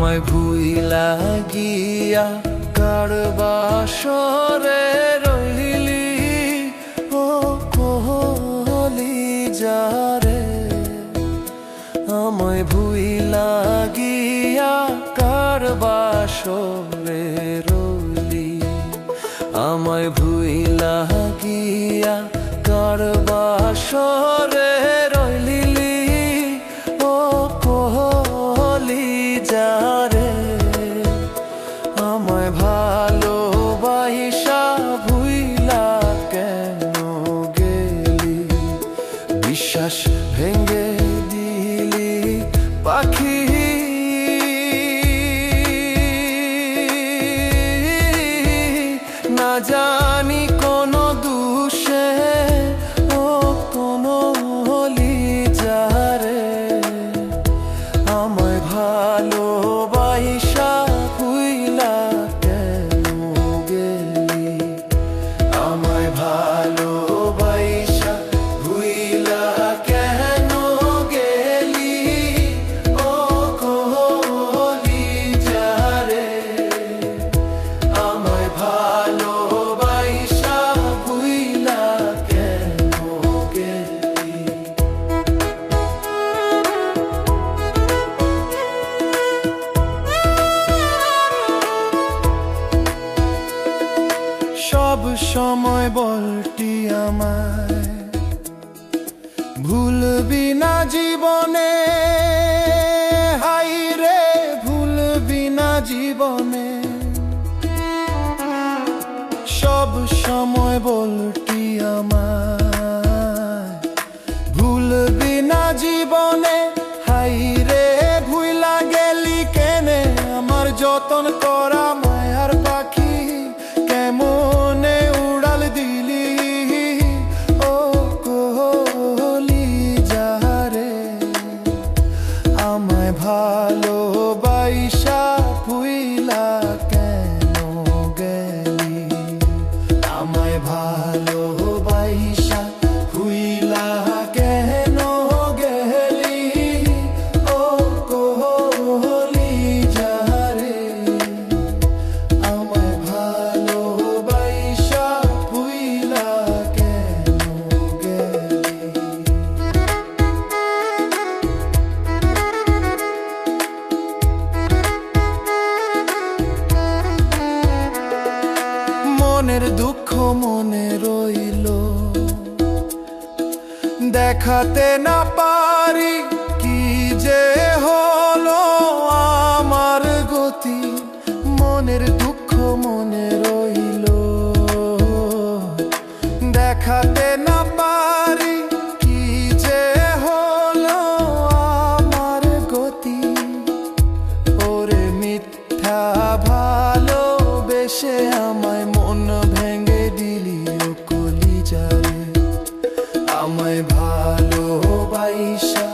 আমায় ভুইলা গিয়া কার বাসরে রইলি ও কলিজারে। আমায় ভুইলা গিয়া কার বাসরে রইলি, আমায় ভুইলা গিয়া কার বাসরে রইলি ও কলিজারে। আমায় ভালোবাসা ভুইলা কেন গেলি, বিশ্বাস ভেঙে দিলি পাখি। না জানি কোন দুষে ও কোন কলিজারে, আমায় ভালোবাসা ভুইলা কেন গেলি, আমায় ভালোবাসা ভুইলা কেন গেলি ও কলিজারে। আমায় ভালোবাসা ভুইলা কেন গেলি। সব সময় বলটি আমায় ভুলবি না জীবনে, হাই রে ভুলবি না জীবনে। সব সময় বলটি আমায় ভুলবি না জীবনে, হাই রে ভুইলা গেলি কেনে আমার যতন করা মায়ার পাখি। কেমনে উড়াল দিলি ও কলিজারে, আমায় ভালোবাসা ভুইলা কেন গেলি, আমায় ভালোবাসা ভুইলা কেন গেলি ও কলিজারে। আমায় ভালোবাসা ভুইলা কেন গেলি। মনের দুঃখ মনে রইল, দেখাতে না পারি কি যে হলো আমার গতি। মনের দুঃখ মনে রইল, দেখাতে না পারি কি যে হলো আমার গতি। ওরে মিথ্যা ভালোবেসে আমায় মন ভেঙে দিলি ও কলিজারে, আমায় ভালোবাসা